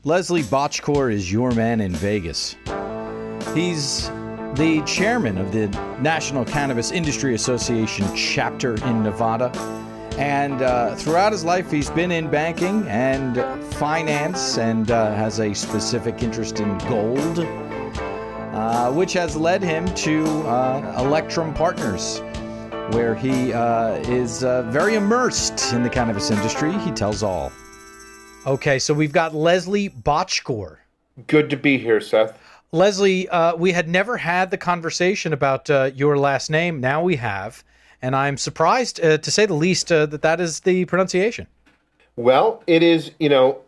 Leslie Bocskor is your man in Vegas. He's the chairman of the National Cannabis Industry Association chapter in Nevada. And throughout his life, he's been in banking and finance and has a specific interest in gold, which has led him to Electrum Partners, where he is very immersed in the cannabis industry. He tells all. Okay, so we've got Leslie Bocskor. Good to be here, Seth. Leslie, we had never had the conversation about your last name. Now we have, and I'm surprised, to say the least, that is the pronunciation. Well, it is,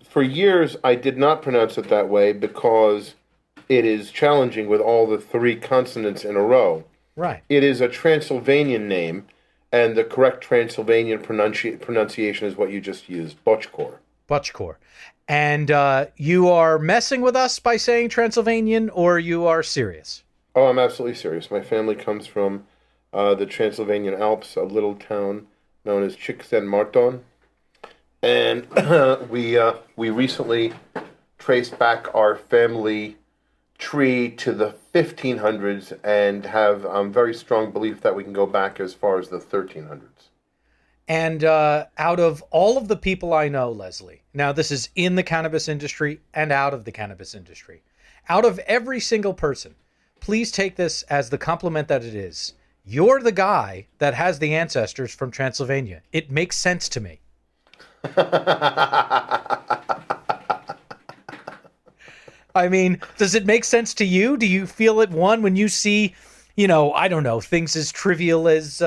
for years I did not pronounce it that way because it is challenging with all the three consonants in a row. Right. It is a Transylvanian name, and the correct Transylvanian pronunciation is what you just used, Bocskor. Bocskor. And you are messing with us by saying Transylvanian, or you are serious? Oh, I'm absolutely serious. My family comes from the Transylvanian Alps, a little town known as Marton. And we recently traced back our family tree to the 1500s and have very strong belief that we can go back as far as the 1300s. And out of all of the people I know, Leslie, now this is in the cannabis industry and out of the cannabis industry, out of every single person, please take this as the compliment that it is. You're the guy that has the ancestors from Transylvania. It makes sense to me. I mean, does it make sense to you? Do you feel it, one, when you see, I don't know, things as trivial as...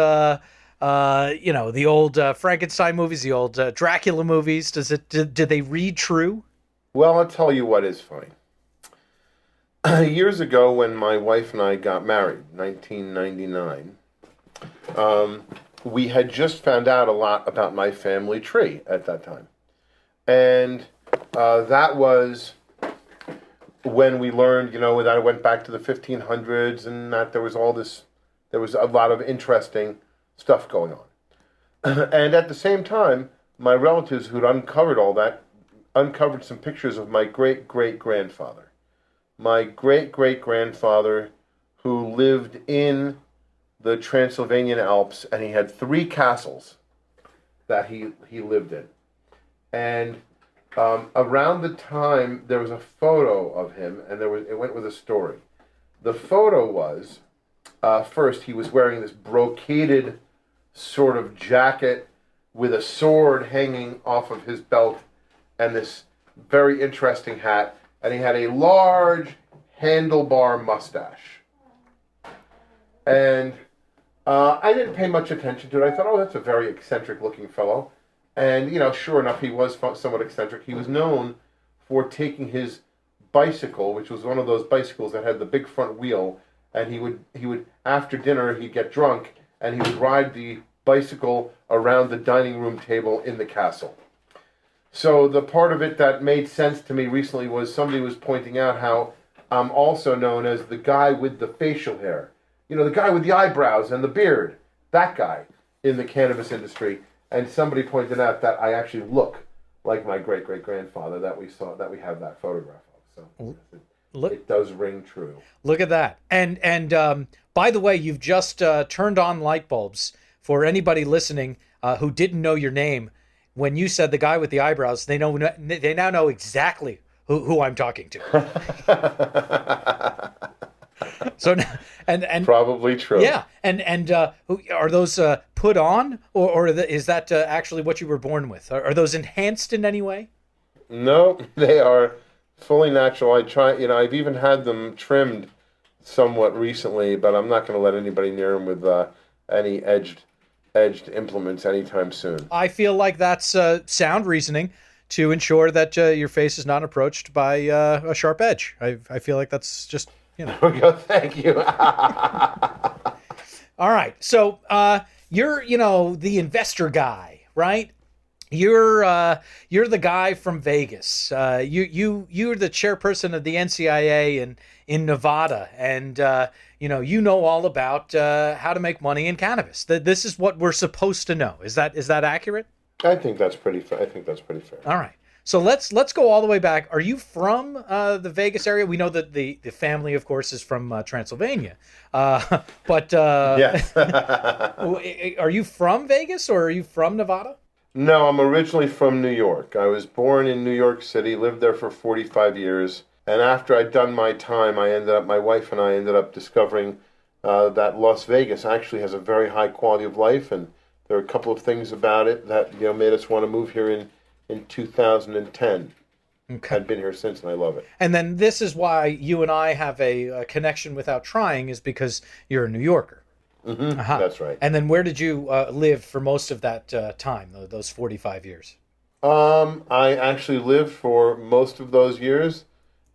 the old Frankenstein movies, the old Dracula movies? Do they read true? Well, I'll tell you what is funny. Years ago, when my wife and I got married, 1999, we had just found out a lot about my family tree at that time. And that was when we learned, that I went back to the 1500s and that there was a lot of interesting stuff going on. And at the same time, my relatives who'd uncovered all that, uncovered some pictures of my great-great-grandfather. My great-great-grandfather who lived in the Transylvanian Alps, and he had 3 castles that he lived in. And around the time, there was a photo of him, and it went with a story. The photo was, first, he was wearing this brocaded sort of jacket with a sword hanging off of his belt and this very interesting hat, and he had a large handlebar mustache. And I didn't pay much attention to it. I thought, oh, that's a very eccentric looking fellow. And, sure enough, he was somewhat eccentric. He was known for taking his bicycle, which was one of those bicycles that had the big front wheel, and he would after dinner, he'd get drunk, and he would ride the bicycle around the dining room table in the castle. So the part of it that made sense to me recently was somebody was pointing out how I'm also known as the guy with the facial hair. The guy with the eyebrows and the beard. That guy in the cannabis industry. And somebody pointed out that I actually look like my great-great-grandfather that we have that photograph of. So it does ring true. Look at that. And by the way, you've just turned on light bulbs for anybody listening who didn't know your name. When you said the guy with the eyebrows, they now know exactly who I'm talking to. So and probably true. Yeah, and are those put on, or is that actually what you were born with? Are those enhanced in any way? No, they are fully natural. I've even had them trimmed somewhat recently, but I'm not going to let anybody near them with any edged implements anytime soon. I feel like that's sound reasoning to ensure that your face is not approached by a sharp edge. I feel like that's just, There we go. Thank you. All right. So you're, the investor guy, right? You're the guy from Vegas. You're the chairperson of the NCIA in Nevada, and you know all about how to make money in cannabis. This is what we're supposed to know. Is that accurate? I think that's pretty fair. All right. So let's go all the way back. Are you from the Vegas area? We know that the family, of course, is from Transylvania. But Yes. are you from Vegas or are you from Nevada? No, I'm originally from New York. I was born in New York City, lived there for 45 years. And after I'd done my time, my wife and I ended up discovering that Las Vegas actually has a very high quality of life. And there are a couple of things about it that, made us want to move here in 2010. Okay. I've been here since, and I love it. And then this is why you and I have a connection without trying, is because you're a New Yorker. Mm-hmm. That's right. And then where did you live for most of that time, those 45 years? I actually lived for most of those years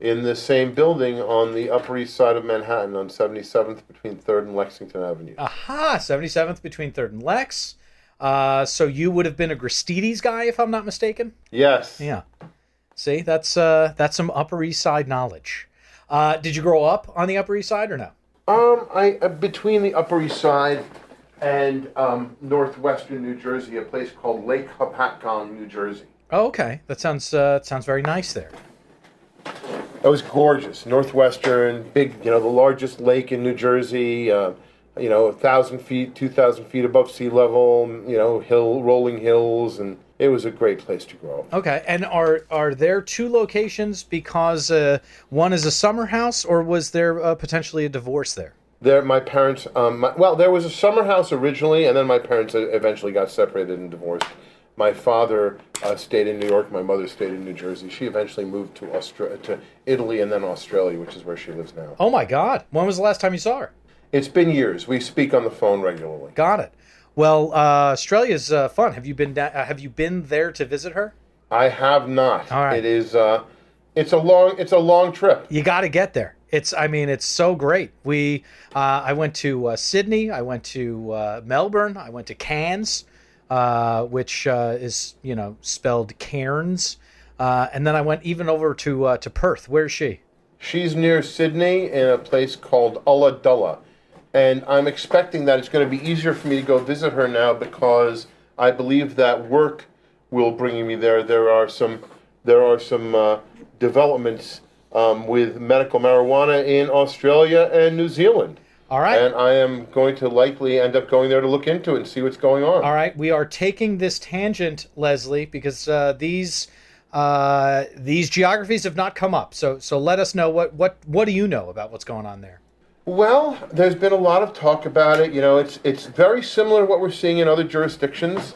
in the same building on the Upper East Side of Manhattan on 77th between 3rd and Lexington Avenue. 77th between 3rd and Lex. So you would have been a Gristedes guy, if I'm not mistaken? Yes. Yeah. See, that's some Upper East Side knowledge. Did you grow up on the Upper East Side or no? I between the Upper East Side and northwestern New Jersey, a place called Lake Hopatcong, New Jersey. Oh, okay. That sounds very nice there. It was gorgeous. Northwestern, big, the largest lake in New Jersey. 1,000 feet, 2,000 feet above sea level. Rolling hills, and it was a great place to grow up. Okay, and are there two locations because one is a summer house, or was there potentially a divorce there? My parents, there was a summer house originally, and then my parents eventually got separated and divorced. My father stayed in New York. My mother stayed in New Jersey. She eventually moved to Italy and then Australia, which is where she lives now. Oh my God! When was the last time you saw her? It's been years. We speak on the phone regularly. Got it. Well, Australia's fun. Have you been there to visit her? I have not. All right. It is. It's a long trip. You got to get there. It's so great. I went to Sydney. I went to Melbourne. I went to Cairns, which is spelled Cairns, and then I went even over to Perth. Where's she? She's near Sydney in a place called Ulladulla. And I'm expecting that it's going to be easier for me to go visit her now because I believe that work will bring me there. There are some developments with medical marijuana in Australia and New Zealand. All right. And I am going to likely end up going there to look into it and see what's going on. All right. We are taking this tangent, Leslie, because these geographies have not come up. So let us know what do you know about what's going on there? Well, there's been a lot of talk about it. It's very similar to what we're seeing in other jurisdictions.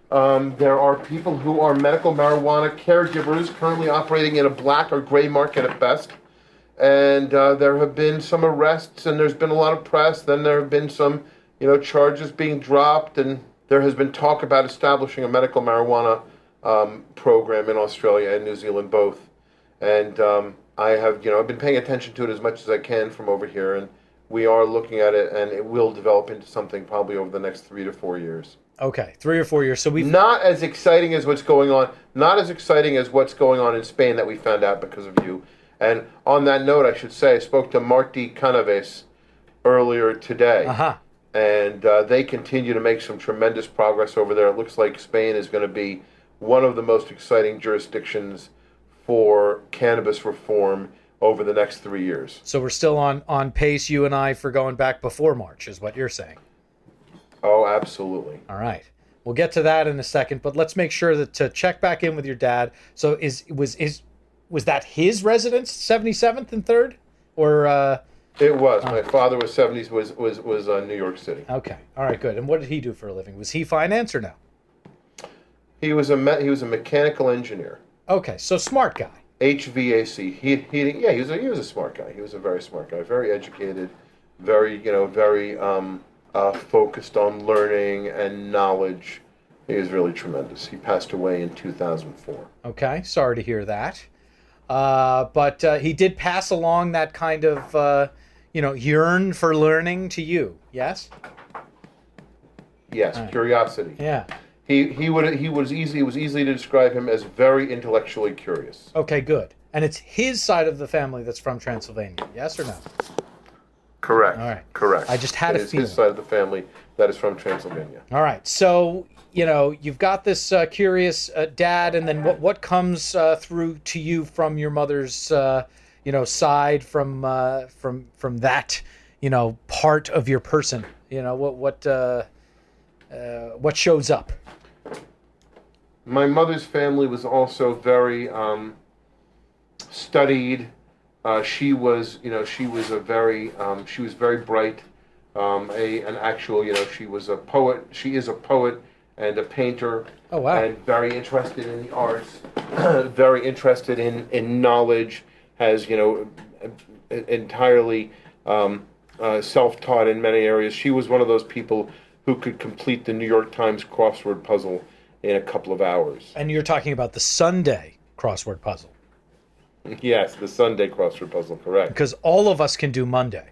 There are people who are medical marijuana caregivers currently operating in a black or gray market at best. And there have been some arrests, and there's been a lot of press. Then there have been some, charges being dropped, and there has been talk about establishing a medical marijuana program in Australia and New Zealand both. And I have, I've been paying attention to it as much as I can from over here, and we are looking at it, and it will develop into something probably over the next 3 to 4 years. Okay, 3 or 4 years. So we've not as exciting as what's going on. Not as exciting as what's going on in Spain that we found out because of you. And on that note, I should say I spoke to Martí Canaves earlier today, and they continue to make some tremendous progress over there. It looks like Spain is going to be one of the most exciting jurisdictions for cannabis reform over the next 3 years. So we're still on pace, you and I, for going back before March, is what you're saying. Oh, absolutely. All right. We'll get to that in a second, but let's make sure that to check back in with your dad. So was that his residence, 77th and 3rd? Or it was. My father was 70s was New York City. Okay. All right, good. And what did he do for a living? Was he finance or no? He was a mechanical engineer. Okay, so smart guy. HVAC. He was a smart guy. He was a very smart guy, very educated, very focused on learning and knowledge. He was really tremendous. He passed away in 2004. Okay, sorry to hear that. But he did pass along that kind of yearn for learning to you. Yes. Yes, right. Curiosity. Yeah. It was easy to describe him as very intellectually curious. Okay, good. And it's his side of the family that's from Transylvania, yes or no? Correct. All right. Correct. I just had a feeling. It's his side of the family that is from Transylvania. All right. So you've got this curious dad, and then what comes through to you from your mother's, side from that, part of your person. What shows up? My mother's family was also very studied. She was very bright. She was a poet. She is a poet and a painter. Oh, wow. And very interested in the arts, very interested in knowledge, has, entirely self-taught in many areas. She was one of those people who could complete the New York Times crossword puzzle in a couple of hours. And you're talking about the Sunday crossword puzzle. Yes, the Sunday crossword puzzle, correct. Because all of us can do Monday.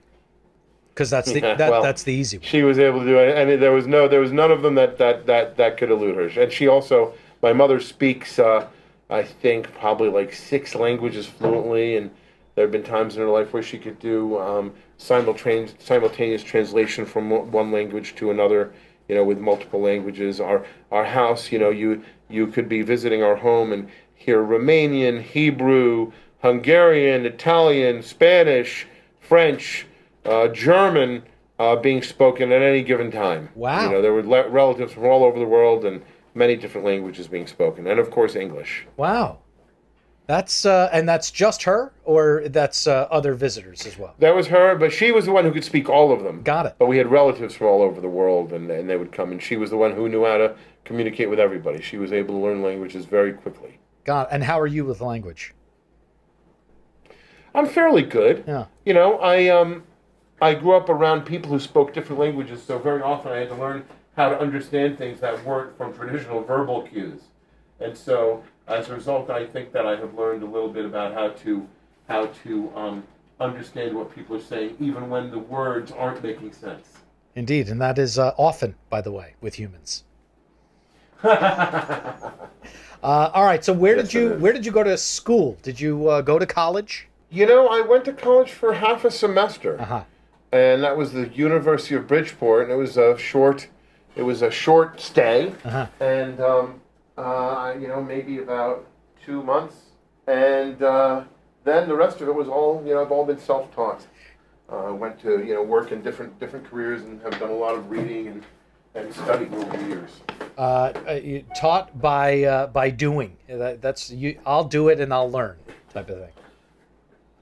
Because that's that's the easy one. She was able to do it, and there was none of them that could elude her. And she also, my mother speaks, I think probably like 6 languages fluently, and there have been times in her life where she could do simultaneous translation from one language to another, with multiple languages. Our house, you could be visiting our home and hear Romanian, Hebrew, Hungarian, Italian, Spanish, French, German being spoken at any given time. Wow. There were relatives from all over the world and many different languages being spoken, and of course English. Wow. That's and that's just her, or that's other visitors as well? That was her, but she was the one who could speak all of them. Got it. But we had relatives from all over the world, and they would come, and she was the one who knew how to communicate with everybody. She was able to learn languages very quickly. Got it. And how are you with language? I'm fairly good. Yeah. I grew up around people who spoke different languages, so very often I had to learn how to understand things that weren't from traditional verbal cues. And so, as a result, I think that I have learned a little bit about how to understand what people are saying, even when the words aren't making sense. Indeed, and that is often, by the way, with humans. All right. So where did you go to school? Did you go to college? I went to college for half a semester. Uh-huh. And that was the University of Bridgeport, and it was a short stay, Uh-huh. and maybe about 2 months, and then the rest of it was all I've all been self-taught. Went to work in different careers and have done a lot of reading and studying over the years. You taught by doing. That's you. I'll do it and I'll learn, type of thing.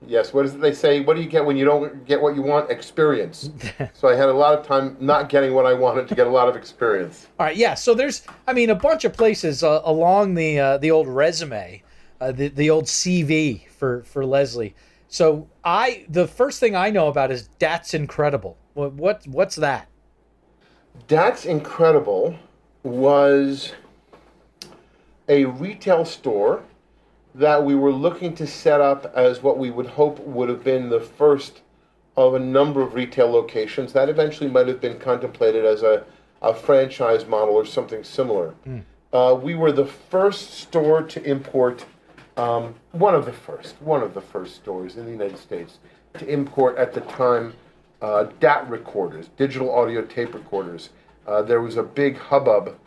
Yes, what is it they say? What do you get when you don't get what you want? Experience. So I had a lot of time not getting what I wanted to get a lot of experience. All right, yeah. So there's, a bunch of places along the old resume, the old CV for Leslie. So the first thing I know about is That's Incredible. What's that? That's Incredible was a retail store that we were looking to set up as what we would hope would have been the first of a number of retail locations that eventually might have been contemplated as a franchise model or something similar. We were the first store to import, one of the first stores in the United States to import at the time DAT recorders, digital audio tape recorders. There was a big hubbub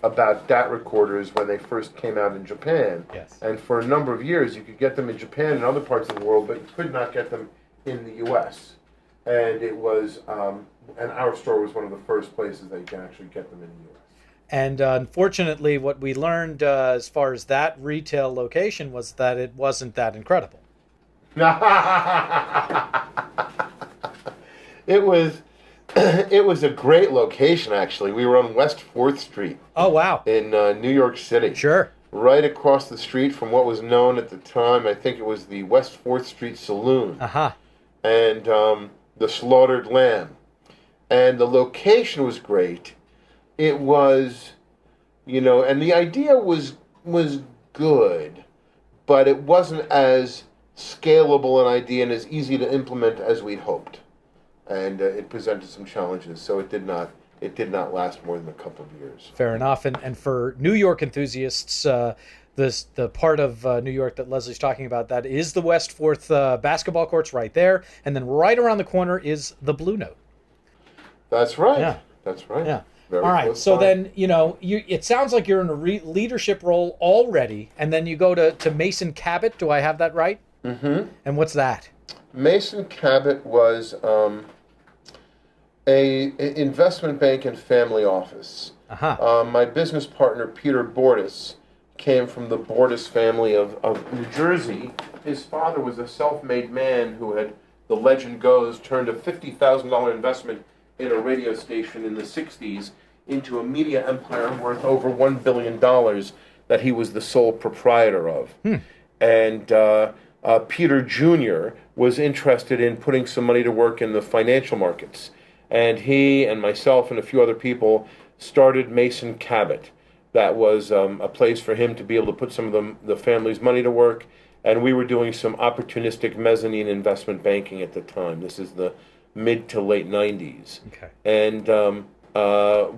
about DAT recorders when they first came out in Japan. Yes. And for a number of years, you could get them in Japan and other parts of the world, but you could not get them in the U.S. And it was, and our store was one of the first places that you can actually get them in the U.S. And unfortunately, what we learned as far as that retail location was that it wasn't that incredible. It was a great location, actually. We were on West 4th Street. Oh, wow. In New York City. Sure. Right across the street from what was known at the time, I think it was the West 4th Street Saloon. Uh-huh. And the Slaughtered Lamb. And the location was great. It was, and the idea was good, but it wasn't as scalable an idea and as easy to implement as we'd hoped. And it presented some challenges, so it did not last more than a couple of years. Fair enough. And for New York enthusiasts, the part of New York that Leslie's talking about, that is the West 4th basketball courts right there, and then right around the corner is the Blue Note. That's right. Yeah. That's right. Yeah. Very All right. close So by. then, it sounds like you're in a leadership role already, and then you go to Mason Cabot. Do I have that right? Mm-hmm. And what's that? Mason Cabot was a investment bank and family office. Uh-huh. My business partner, Peter Bordas, came from the Bordas family of New Jersey. His father was a self-made man who had, the legend goes, turned a $50,000 investment in a radio station in the 60s into a media empire worth over $1 billion that he was the sole proprietor of. And Peter Jr. was interested in putting some money to work in the financial markets. And he and myself and a few other people started Mason Cabot. That was a place for him to be able to put some of the family's money to work. And we were doing some opportunistic mezzanine investment banking at the time. This is the mid to late 90s. Okay. And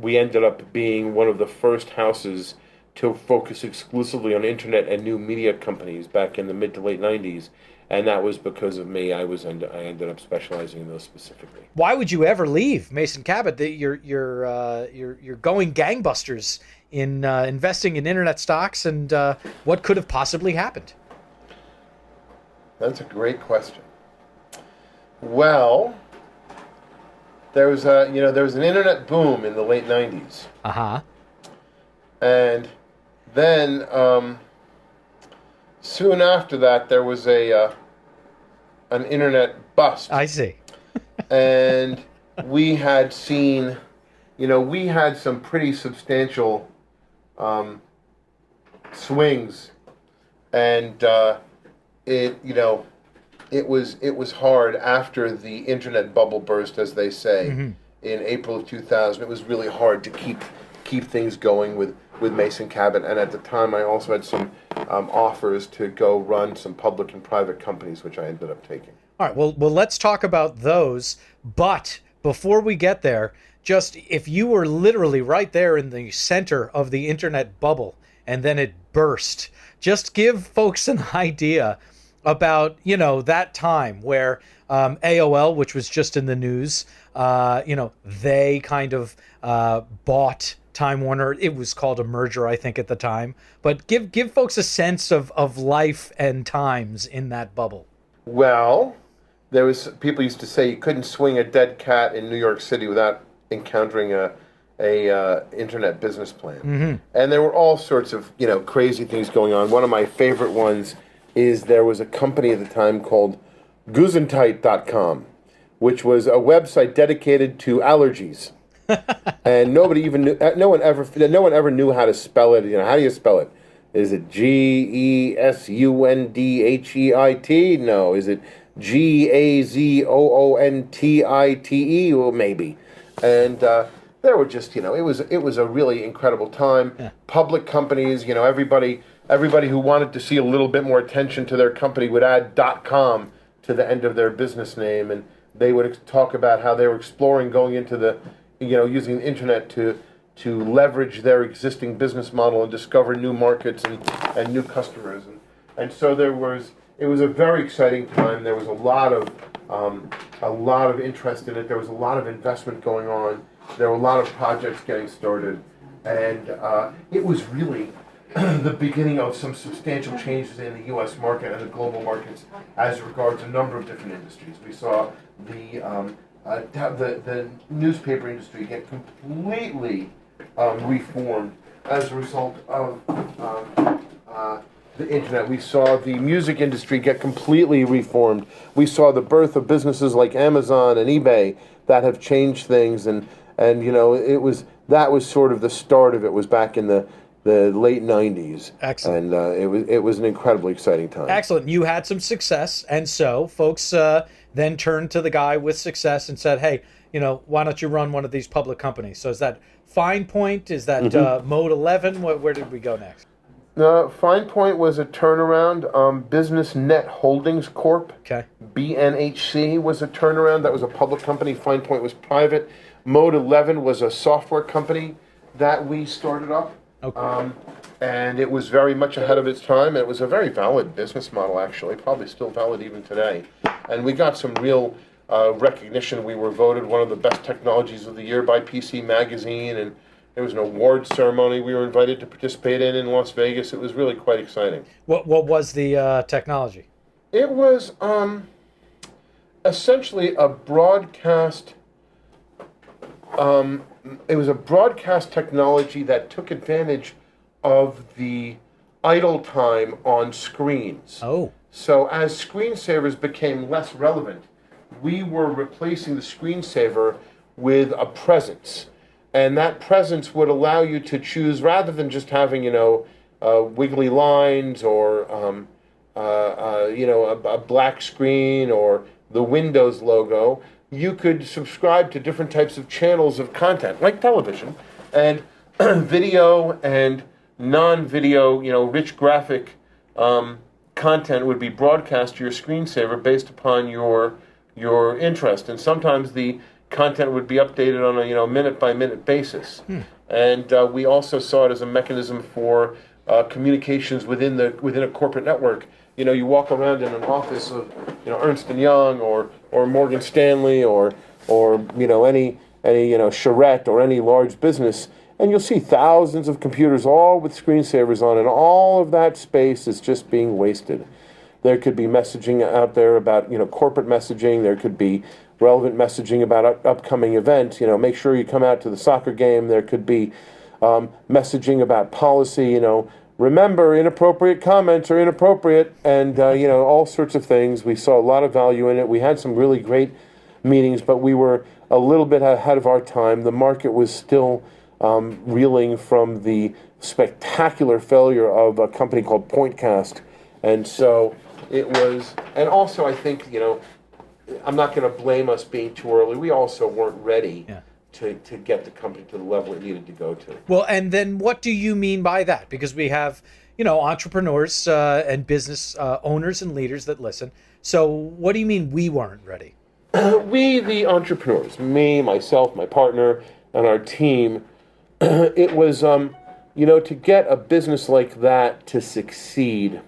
we ended up being one of the first houses to focus exclusively on internet and new media companies back in the mid to late 90s. And that was because of me. I ended up specializing in those specifically. Why would you ever leave Mason Cabot? You're going gangbusters in investing in internet stocks, and what could have possibly happened? That's a great question. Well, there was an internet boom in the late 90s. Uh-huh. And then soon after that, there was an internet bust. I see. And we had seen, we had some pretty substantial swings, and it was hard after the internet bubble burst, as they say, in April of 2000. It was really hard to keep things going with Mason Cabot, and at the time I also had some offers to go run some public and private companies, which I ended up taking. All right, well, let's talk about those, but before we get there, just if you were literally right there in the center of the internet bubble and then it burst, just give folks an idea about, that time where AOL, which was just in the news, they kind of bought Time Warner. It was called a merger, I think, at the time. But give folks a sense of life and times in that bubble. Well, people used to say you couldn't swing a dead cat in New York City without encountering a internet business plan. And there were all sorts of crazy things going on. One of my favorite ones is there was a company at the time called Gesundheit.com, which was a website dedicated to allergies. And nobody even knew. No one ever knew how to spell it. How do you spell it? Is it Gesundheit? No. Is it Gazoontiite? Well, maybe. And there were just, it was a really incredible time. Yeah. Public companies, everybody who wanted to see a little bit more attention to their company would add .com to the end of their business name, and they would talk about how they were exploring going into the, using the internet to leverage their existing business model and discover new markets and new customers. And so it was a very exciting time. There was a lot of interest in it. There was a lot of investment going on. There were a lot of projects getting started. And it was really the beginning of some substantial changes in the U.S. market and the global markets as regards a number of different industries. We saw the newspaper industry get completely reformed as a result of the internet. We saw the music industry get completely reformed. We saw the birth of businesses like Amazon and eBay that have changed things, and that was sort of the start of it. Was back in the late 90s. Excellent. And it was an incredibly exciting time. Excellent. You had some success, and so folks then turned to the guy with success and said, hey, why don't you run one of these public companies? So is that Fine Point? Is that Mode 11? Where did we go next? Fine Point was a turnaround. Business Net Holdings Corp. Okay. BNHC was a turnaround. That was a public company. Fine Point was private. Mode 11 was a software company that we started up. Okay. And it was very much ahead of its time. It was a very valid business model, actually, probably still valid even today. And we got some real recognition. We were voted one of the best technologies of the year by PC Magazine, and there was an award ceremony we were invited to participate in Las Vegas. It was really quite exciting. What was the technology? It was essentially a broadcast. It was a broadcast technology that took advantage of the idle time on screens. Oh. So as screensavers became less relevant, we were replacing the screensaver with a presence. And that presence would allow you to choose, rather than just having, wiggly lines or, a black screen or the Windows logo, you could subscribe to different types of channels of content, like television, and video and non-video, rich graphic content would be broadcast to your screensaver based upon your interest. And sometimes the content would be updated on a minute-by-minute basis. And we also saw it as a mechanism for communications within a corporate network. You walk around in an office of Ernst & Young or Morgan Stanley or any charrette or any large business, and you'll see thousands of computers all with screensavers on, and all of that space is just being wasted. There could be messaging out there about corporate messaging. There could be relevant messaging about upcoming events. Make sure you come out to the soccer game. There could be messaging about policy. Remember, inappropriate comments are inappropriate, and all sorts of things. We saw a lot of value in it. We had some really great meetings, but we were a little bit ahead of our time. The market was still reeling from the spectacular failure of a company called Pointcast, and so it was. And also, I think I'm not going to blame us being too early. We also weren't ready. Yeah. To get the company to the level it needed to go to. Well, and then what do you mean by that? Because we have, entrepreneurs and business owners and leaders that listen. So what do you mean we weren't ready? We, the entrepreneurs, me, myself, my partner, and our team, it was, to get a business like that to succeed,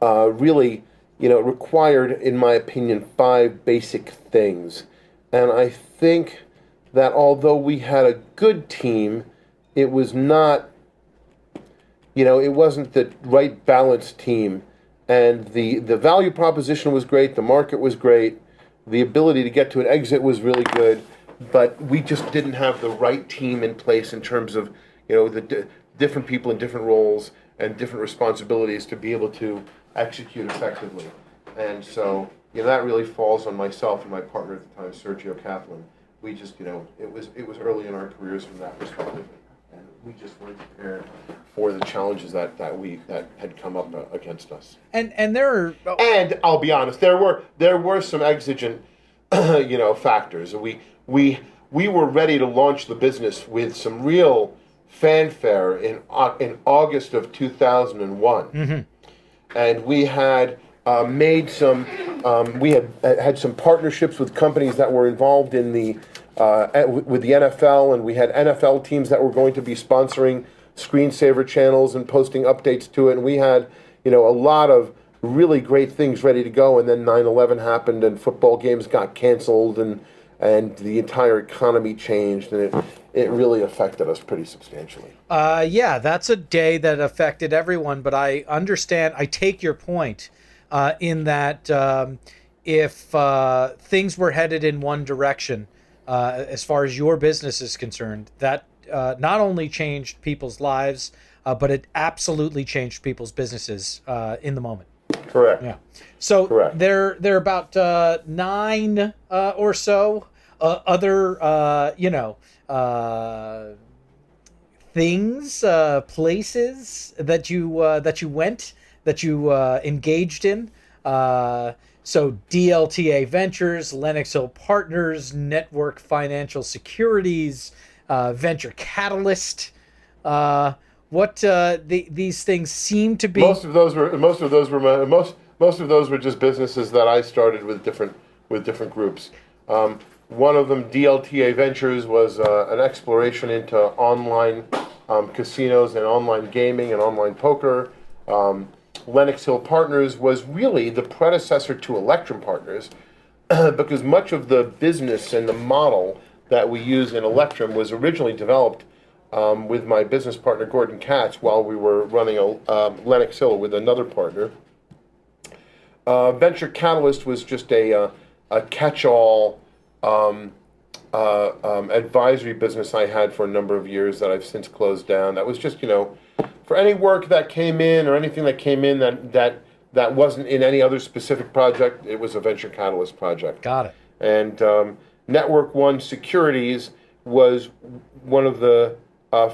really, required, in my opinion, 5 basic things. And I think that although we had a good team, it was not, it wasn't the right balanced team. And the value proposition was great, the market was great, the ability to get to an exit was really good, but we just didn't have the right team in place in terms of, the different people in different roles and different responsibilities to be able to execute effectively. And so, that really falls on myself and my partner at the time, Sergio Kaplan. We just, it was early in our careers from that perspective, and we just weren't prepared for the challenges that had come up against us. And there are, and I'll be honest, there were some exigent, factors. We were ready to launch the business with some real fanfare in August of 2001, and we had. Made some. We had some partnerships with companies that were involved in with the NFL, and we had NFL teams that were going to be sponsoring screensaver channels and posting updates to it. And we had, a lot of really great things ready to go. And then 9/11 happened, and football games got canceled, and the entire economy changed, and it really affected us pretty substantially. Yeah, that's a day that affected everyone. But I understand. I take your point. In that if things were headed in one direction, as far as your business is concerned, that not only changed people's lives, but it absolutely changed people's businesses in the moment. Correct. Yeah. So correct. There are about 9 or so other, things, places that you went. That you engaged in. So DLTA Ventures, Lenox Hill Partners, Network Financial Securities, Venture Catalyst. These things seem to be. Most of those were just businesses that I started with different groups. One of them, DLTA Ventures, was an exploration into online casinos and online gaming and online poker. Lenox Hill Partners was really the predecessor to Electrum Partners. because much of the business and the model that we use in Electrum was originally developed with my business partner Gordon Katz while we were running Lenox Hill with another partner. Venture Catalyst was just a catch-all advisory business I had for a number of years that I've since closed down. That was just, for any work that came in or anything that came in that wasn't in any other specific project, it was a Venture Catalyst project. Got it. And Network One Securities was one of the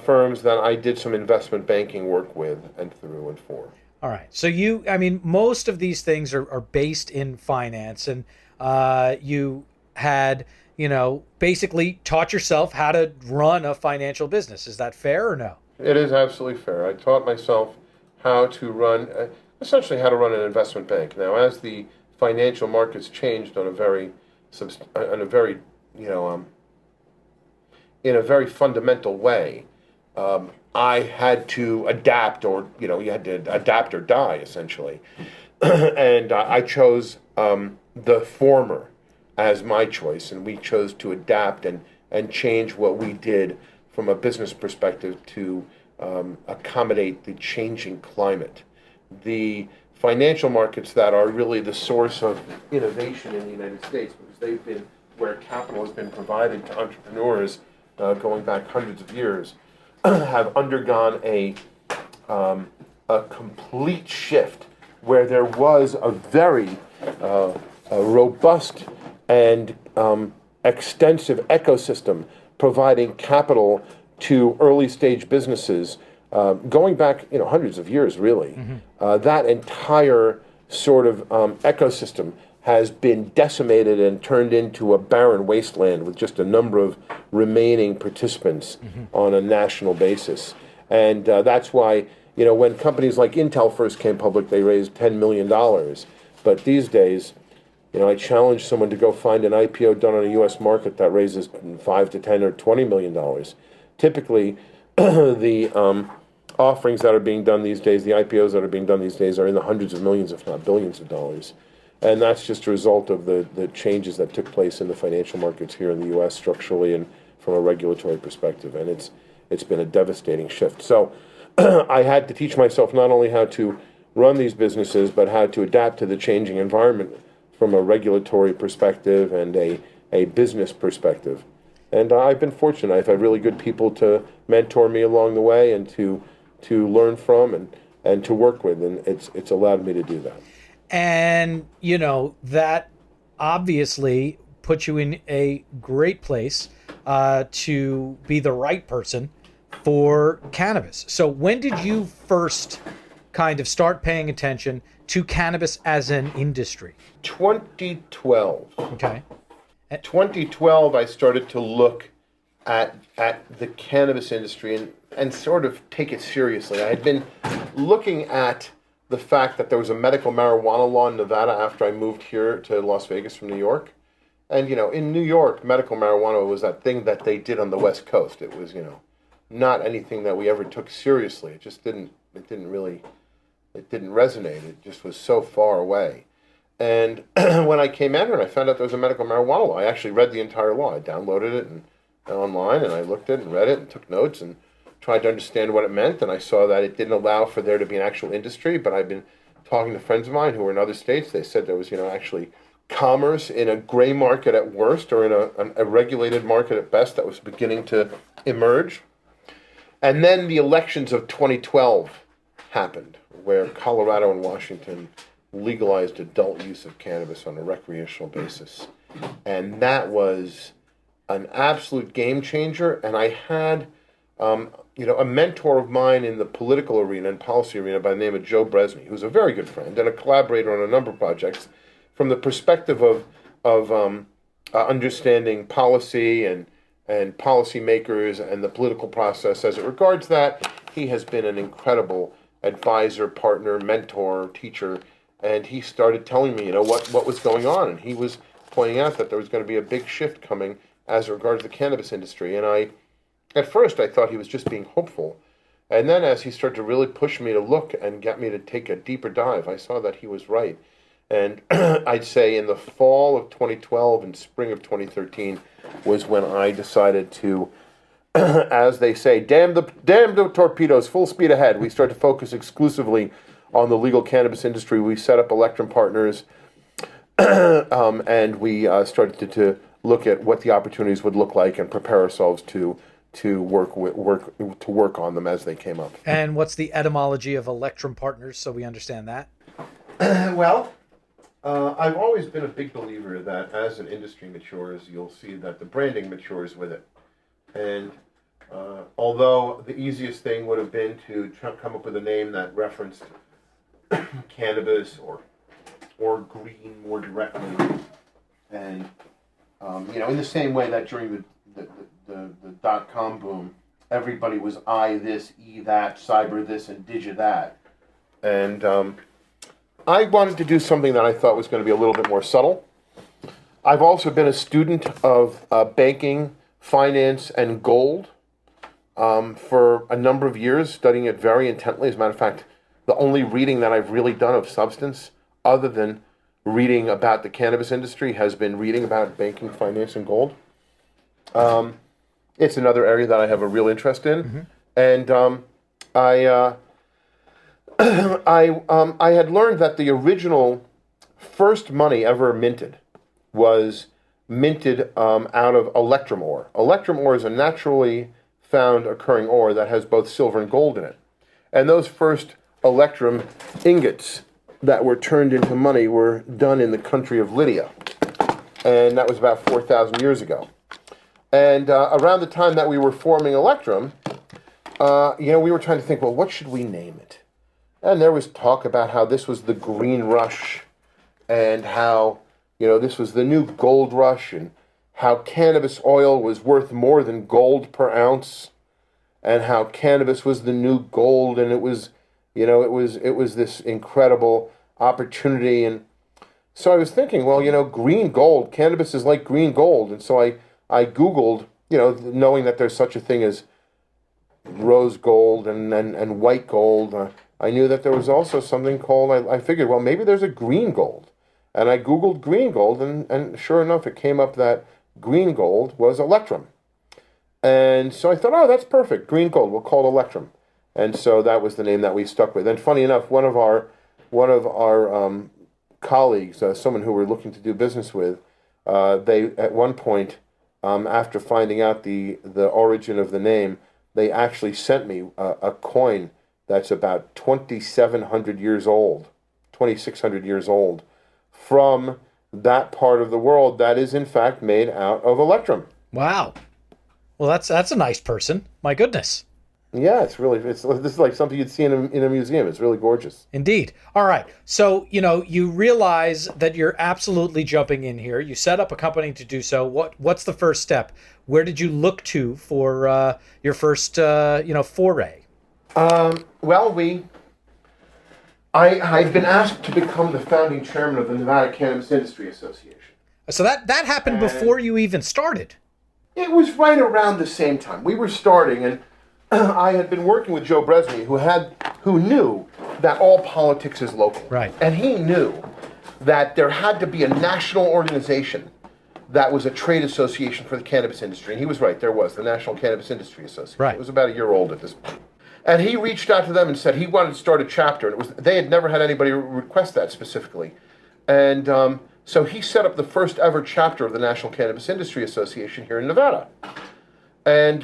firms that I did some investment banking work with and through and for. All right. So most of these things are based in finance, and you had, basically taught yourself how to run a financial business. Is that fair or no? It is absolutely fair. I taught myself how to run, essentially how to run an investment bank. Now, as the financial markets changed in a very fundamental way, I had to adapt, or you had to adapt or die, essentially. And I chose the former as my choice, and we chose to adapt and change what we did from a business perspective to accommodate the changing climate. The financial markets that are really the source of innovation in the United States, because they've been where capital has been provided to entrepreneurs going back hundreds of years, have undergone a complete shift where there was a very robust and extensive ecosystem providing capital to early stage businesses going back hundreds of years, really. Mm-hmm. That entire sort of ecosystem has been decimated and turned into a barren wasteland with just a number of remaining participants mm-hmm. on a national basis. And that's why, when companies like Intel first came public, they raised $10 million. But these days, I challenge someone to go find an IPO done on a U.S. market that raises $5 to $10 or $20 million. Typically, the offerings that are being done these days, the IPOs that are being done these days, are in the hundreds of millions, if not billions of dollars. And that's just a result of the changes that took place in the financial markets here in the U.S. structurally and from a regulatory perspective. And it's been a devastating shift. So I had to teach myself not only how to run these businesses, but how to adapt to the changing environment from a regulatory perspective and a business perspective. And I've been fortunate. I've had really good people to mentor me along the way and to learn from and to work with. And it's allowed me to do that. And, that obviously puts you in a great place to be the right person for cannabis. So when did you first kind of start paying attention to cannabis as an industry? 2012. Okay. 2012, I started to look at the cannabis industry and sort of take it seriously. I had been looking at the fact that there was a medical marijuana law in Nevada after I moved here to Las Vegas from New York. And, in New York, medical marijuana was that thing that they did on the West Coast. It was, not anything that we ever took seriously. It just didn't resonate. It just was so far away. And when I came out here and I found out there was a medical marijuana law, I actually read the entire law. I downloaded it online, and I looked at it and read it and took notes and tried to understand what it meant. And I saw that it didn't allow for there to be an actual industry, but I've been talking to friends of mine who were in other states. They said there was, actually commerce in a gray market at worst, or in a regulated market at best, that was beginning to emerge. And then the elections of 2012 happened, where Colorado and Washington legalized adult use of cannabis on a recreational basis. And that was an absolute game changer. And I had, a mentor of mine in the political arena and policy arena by the name of Joe Bresney, who's a very good friend and a collaborator on a number of projects, from the perspective of understanding policy and policymakers and the political process as it regards that. He has been an incredible advisor, partner, mentor, teacher, and he started telling me, what was going on, and he was pointing out that there was going to be a big shift coming as regards the cannabis industry. And at first I thought he was just being hopeful, and then as he started to really push me to look and get me to take a deeper dive, I saw that he was right. And I'd say in the fall of 2012 and spring of 2013 was when I decided to, as they say, damn the torpedoes, full speed ahead. We started to focus exclusively on the legal cannabis industry. We set up Electrum Partners, and we started to look at what the opportunities would look like and prepare ourselves to work on them as they came up. And what's the etymology of Electrum Partners, so we understand that? Well, I've always been a big believer that as an industry matures, you'll see that the branding matures with it. And although the easiest thing would have been to come up with a name that referenced cannabis or green more directly, and in the same way that during the dot-com boom, everybody was I this, E that, cyber this, and digi that. And I wanted to do something that I thought was going to be a little bit more subtle. I've also been a student of banking, finance, and gold for a number of years, studying it very intently. As a matter of fact, the only reading that I've really done of substance, other than reading about the cannabis industry, has been reading about banking, finance, and gold. It's another area that I have a real interest in. Mm-hmm. And I had learned that the original first money ever minted was minted out of Electrum ore. Electrum ore is a naturally found occurring ore that has both silver and gold in it. And those first Electrum ingots that were turned into money were done in the country of Lydia. And that was about 4,000 years ago. And around the time that we were forming Electrum, we were trying to think, well, what should we name it? And there was talk about how this was the green rush, and how, this was the new gold rush, and how cannabis oil was worth more than gold per ounce, and how cannabis was the new gold, and it was this incredible opportunity. And so I was thinking, well, green gold, cannabis is like green gold. And so I Googled, knowing that there's such a thing as rose gold and white gold. I knew that there was also something called, I figured, well, maybe there's a green gold. And I Googled green gold, and sure enough, it came up that green gold was Electrum. And so I thought, oh, that's perfect, green gold, we'll call it Electrum. And so that was the name that we stuck with. And funny enough, one of our colleagues, someone who we're looking to do business with, they at one point, after finding out the origin of the name, they actually sent me a coin that's about 2,700 years old, 2,600 years old, from that part of the world that is in fact made out of Electrum. Wow. Well, that's a nice person. My goodness. Yeah, this is like something you'd see in a museum. It's really gorgeous. Indeed. All right. So, you realize that you're absolutely jumping in here. You set up a company to do so. What's the first step? Where did you look to for your first, foray? I'd been asked to become the founding chairman of the Nevada Cannabis Industry Association. So that happened before you even started. It was right around the same time. We were starting, and I had been working with Joe Bresney, who knew that all politics is local. Right. And he knew that there had to be a national organization that was a trade association for the cannabis industry. And he was right, there was, the National Cannabis Industry Association. Right. It was about a year old at this point. And he reached out to them and said he wanted to start a chapter. And they had never had anybody request that specifically. And so he set up the first ever chapter of the National Cannabis Industry Association here in Nevada. And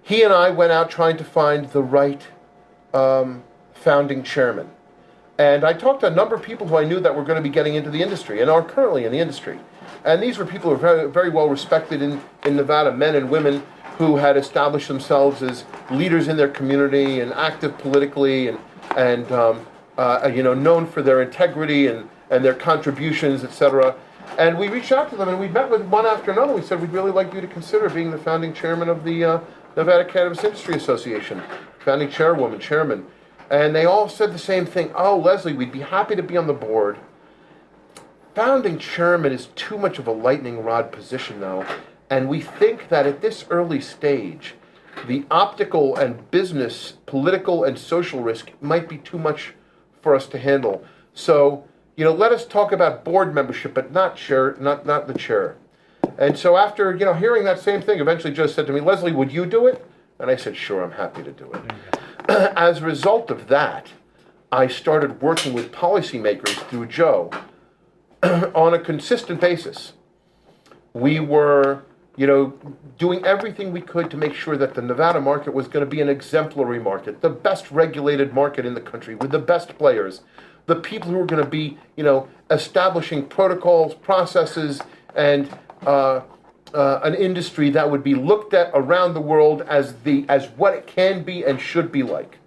he and I went out trying to find the right founding chairman. And I talked to a number of people who I knew that were going to be getting into the industry and are currently in the industry. And these were people who are very, very well respected in Nevada, men and women who had established themselves as leaders in their community and active politically and known for their integrity and their contributions, etc. And we reached out to them and we met with one after another. We said, we'd really like you to consider being the founding chairman of the Nevada Cannabis Industry Association, founding chairman. And they all said the same thing. Oh, Leslie, we'd be happy to be on the board. Founding chairman is too much of a lightning rod position, though. And we think that at this early stage, the optical and business, political and social risk might be too much for us to handle. So, let us talk about board membership, but not the chair. And so after, hearing that same thing, eventually Joe said to me, Leslie, would you do it? And I said, sure, I'm happy to do it. As a result of that, I started working with policymakers through Joe on a consistent basis. We were, doing everything we could to make sure that the Nevada market was going to be an exemplary market, the best regulated market in the country with the best players, the people who are going to be, establishing protocols, processes, and an industry that would be looked at around the world as what it can be and should be like.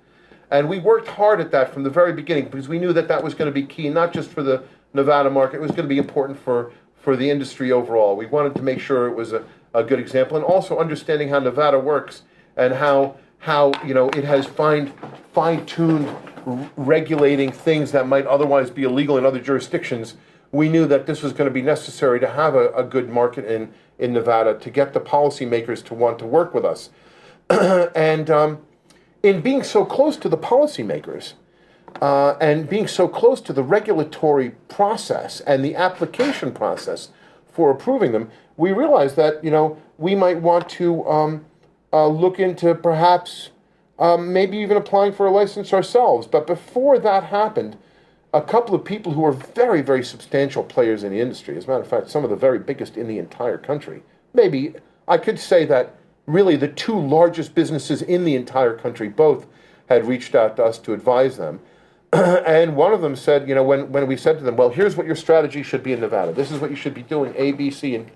And we worked hard at that from the very beginning because we knew that was going to be key, not just for the Nevada market, it was going to be important for the industry overall. We wanted to make sure it was a good example, and also understanding how Nevada works and how it has fine-tuned regulating things that might otherwise be illegal in other jurisdictions. We knew that this was going to be necessary to have a good market in Nevada to get the policymakers to want to work with us. And in being so close to the policymakers and being so close to the regulatory process and the application process for approving them, we realized that, we might want to look into perhaps maybe even applying for a license ourselves. But before that happened, a couple of people who were very, very substantial players in the industry, as a matter of fact, some of the very biggest in the entire country, maybe I could say that really the two largest businesses in the entire country both had reached out to us to advise them. And one of them said, when we said to them, well, here's what your strategy should be in Nevada. This is what you should be doing, A, B, C,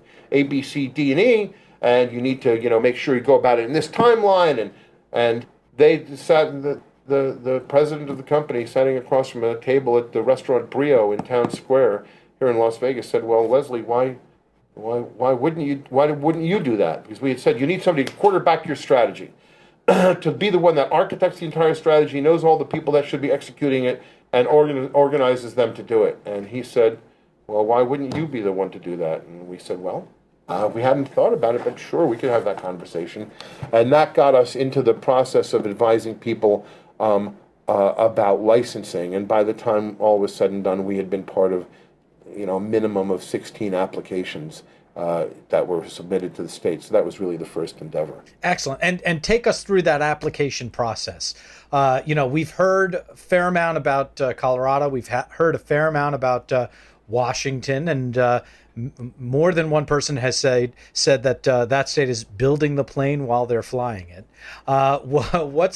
D, and E, and you need to, make sure you go about it in this timeline. And they decided that the president of the company, sitting across from a table at the restaurant Brio in Town Square here in Las Vegas, said, well, Leslie, why wouldn't you do that? Because we had said you need somebody to quarterback your strategy, to be the one that architects the entire strategy, knows all the people that should be executing it, and organizes them to do it. And he said, well, why wouldn't you be the one to do that? And we said, well, we hadn't thought about it, but sure, we could have that conversation. And that got us into the process of advising people about licensing. And by the time all was said and done, we had been part of, a minimum of 16 applications that were submitted to the state. So that was really the first endeavor. Excellent. And take us through that application process. We've heard a fair amount about Colorado. We've heard a fair amount about Washington, and more than one person has said that that state is building the plane while they're flying it. What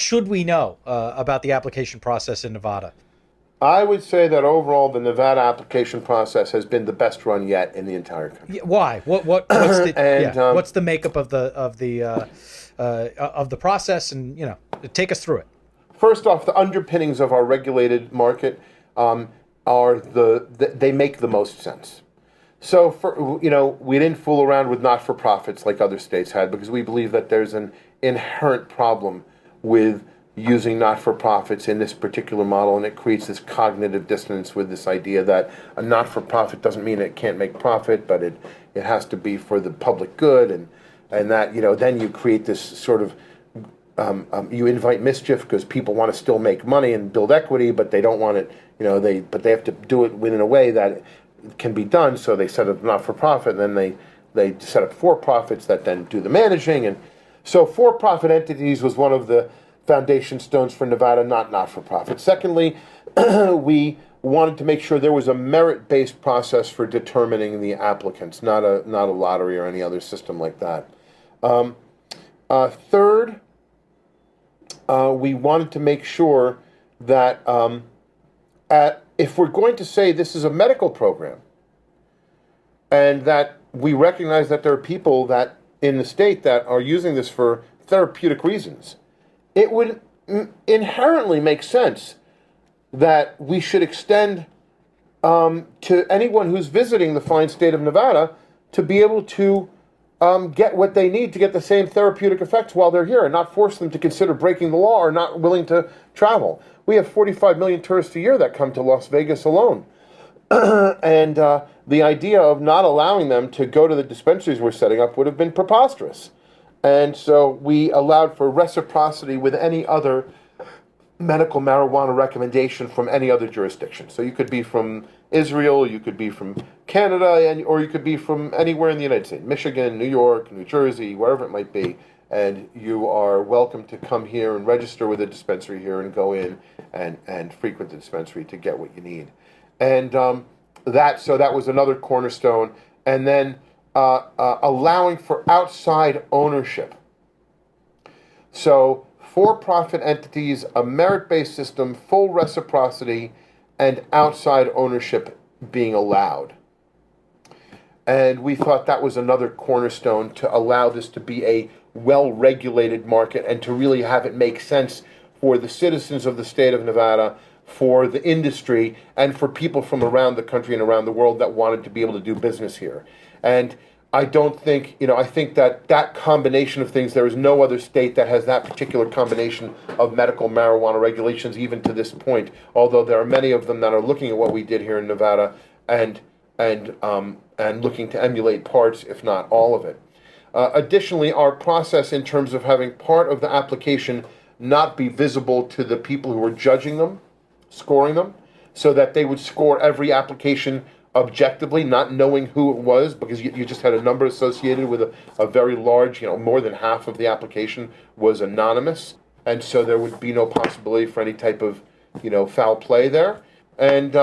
should we know about the application process in Nevada? I would say that overall, the Nevada application process has been the best run yet in the entire country. Why? What's the makeup of the process? And take us through it. First off, the underpinnings of our regulated market they make the most sense. So we didn't fool around with not-for-profits like other states had, because we believe that there's an inherent problem with using not-for-profits in this particular model, and it creates this cognitive dissonance with this idea that a not-for-profit doesn't mean it can't make profit, but it has to be for the public good, and that then you create this sort of you invite mischief because people want to still make money and build equity, but they don't want it, but they have to do it within a way that can be done. So they set up not-for-profit, and then they set up for-profits that then do the managing. And so for-profit entities was one of the foundation stones for Nevada, not-for-profit. Secondly, we wanted to make sure there was a merit-based process for determining the applicants, not a lottery or any other system like that. Third, we wanted to make sure that if we're going to say this is a medical program, and that we recognize that there are people that in the state that are using this for therapeutic reasons, it would inherently make sense that we should extend to anyone who's visiting the fine state of Nevada to be able to get what they need to get the same therapeutic effects while they're here, and not force them to consider breaking the law or not willing to travel. We have 45 million tourists a year that come to Las Vegas alone. And the idea of not allowing them to go to the dispensaries we're setting up would have been preposterous. And so we allowed for reciprocity with any other medical marijuana recommendation from any other jurisdiction. So you could be from Israel, you could be from Canada, or you could be from anywhere in the United States, Michigan, New York, New Jersey, wherever it might be. And you are welcome to come here and register with a dispensary here and go in and frequent the dispensary to get what you need. And that was another cornerstone. And then allowing for outside ownership. So for-profit entities, a merit-based system, full reciprocity, and outside ownership being allowed. And we thought that was another cornerstone to allow this to be a well-regulated market and to really have it make sense for the citizens of the state of Nevada, for the industry, and for people from around the country and around the world that wanted to be able to do business here. And I don't think, I think that combination of things, there is no other state that has that particular combination of medical marijuana regulations even to this point, although there are many of them that are looking at what we did here in Nevada and looking to emulate parts, if not all of it. Additionally, our process in terms of having part of the application not be visible to the people who were judging them, scoring them, so that they would score every application objectively, not knowing who it was, because you just had a number associated with a very large, more than half of the application was anonymous, and so there would be no possibility for any type of, foul play there. And,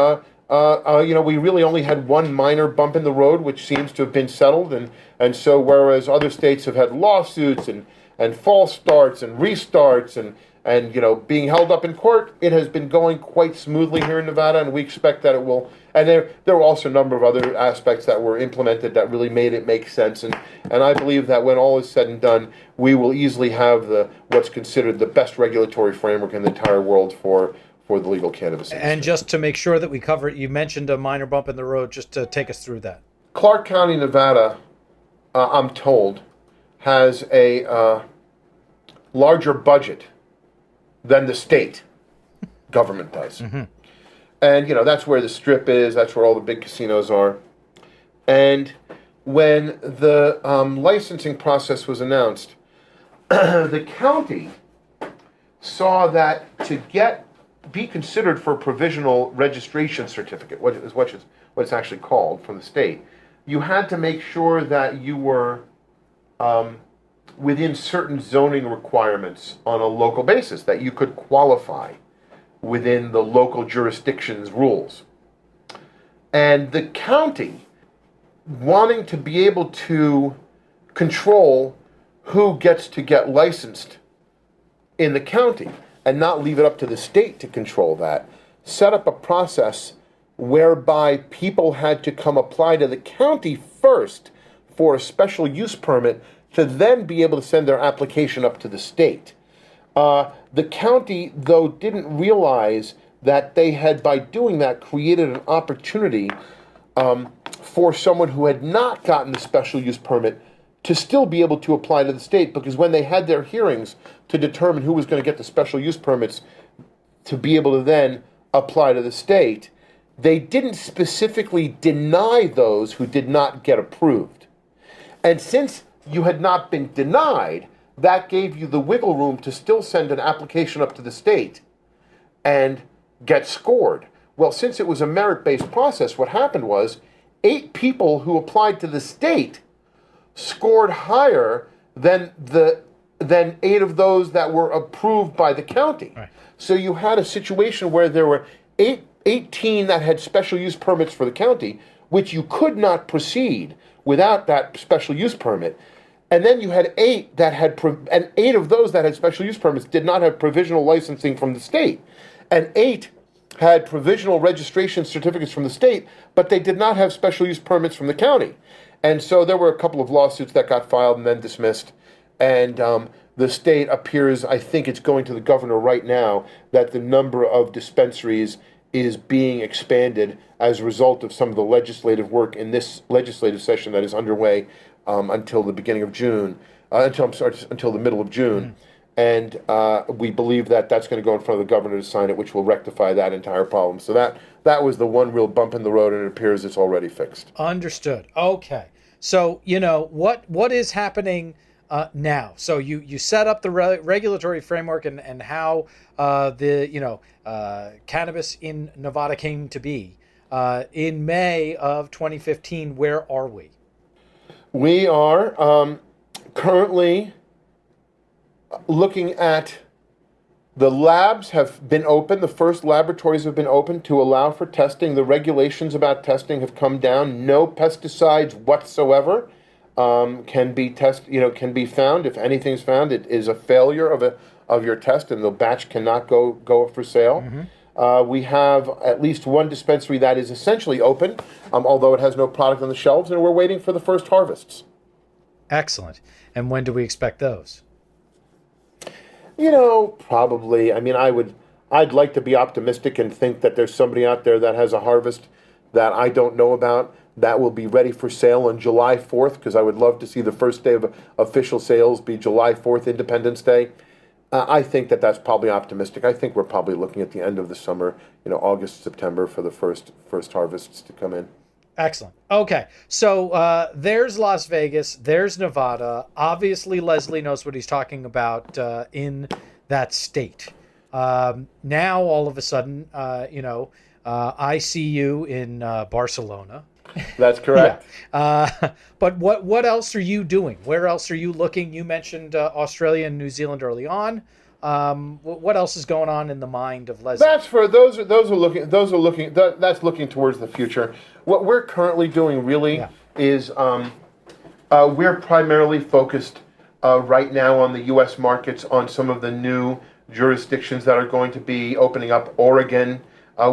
we really only had one minor bump in the road, which seems to have been settled, and so whereas other states have had lawsuits and false starts and restarts and being held up in court, it has been going quite smoothly here in Nevada, and we expect that it will. And there were also a number of other aspects that were implemented that really made it make sense. And I believe that when all is said and done, we will easily have what's considered the best regulatory framework in the entire world for the legal cannabis industry. And just to make sure that we cover it, you mentioned a minor bump in the road, just to take us through that. Clark County, Nevada, I'm told, has a larger budget than the state government does. Mm-hmm. And, that's where the Strip is, that's where all the big casinos are. And when the licensing process was announced, the county saw that to be considered for a provisional registration certificate, what it's actually called from the state, you had to make sure that you were within certain zoning requirements on a local basis, that you could qualify within the local jurisdiction's rules. And the county, wanting to be able to control who gets to get licensed in the county and not leave it up to the state to control that, set up a process whereby people had to come apply to the county first for a special use permit to then be able to send their application up to the state. The county, though, didn't realize that they had, by doing that, created an opportunity for someone who had not gotten the special use permit to still be able to apply to the state, because when they had their hearings to determine who was going to get the special use permits to be able to then apply to the state, they didn't specifically deny those who did not get approved. And since you had not been denied, that gave you the wiggle room to still send an application up to the state and get scored. Well, since it was a merit-based process, what happened was 8 people who applied to the state scored higher than 8 of those that were approved by the county. Right. So you had a situation where there were 18 that had special use permits for the county, which you could not proceed without that special use permit. And then you had 8 that had, and 8 of those that had special use permits did not have provisional licensing from the state. And 8 had provisional registration certificates from the state, but they did not have special use permits from the county. And so there were a couple of lawsuits that got filed and then dismissed. And the state appears, I think it's going to the governor right now, that the number of dispensaries is being expanded as a result of some of the legislative work in this legislative session that is underway until the beginning of June, until the middle of June. And we believe that that's going to go in front of the governor to sign it, which will rectify that entire problem. So that was the one real bump in the road, and it appears it's already fixed. Understood. Okay. So, what is happening now. So you set up the regulatory framework and how cannabis in Nevada came to be in May of 2015. Where are we? We are currently looking at the labs have been open. The first laboratories have been open to allow for testing. The regulations about testing have come down. No pesticides whatsoever can be can be found. If anything's found, it is a failure of your test, and the batch cannot go for sale. Mm-hmm. We have at least one dispensary that is essentially open, although it has no product on the shelves, and we're waiting for the first harvests. Excellent. And when do we expect those? Probably. I mean, I'd like to be optimistic and think that there's somebody out there that has a harvest that I don't know about that will be ready for sale on July 4th, because I would love to see the first day of official sales be July 4th, Independence Day. I think that's probably optimistic. I think we're probably looking at the end of the summer, August, September, for the first harvests to come in. Excellent. Okay, so there's Las Vegas, there's Nevada. Obviously, Leslie knows what he's talking about in that state. Now, all of a sudden, I see you in Barcelona. That's correct. Yeah. But what else are you doing? Where else are you looking? You mentioned Australia and New Zealand early on. What else is going on in the mind of Leslie? That's looking towards the future. What we're currently doing really is we're primarily focused right now on the U.S. markets, on some of the new jurisdictions that are going to be opening up. Oregon.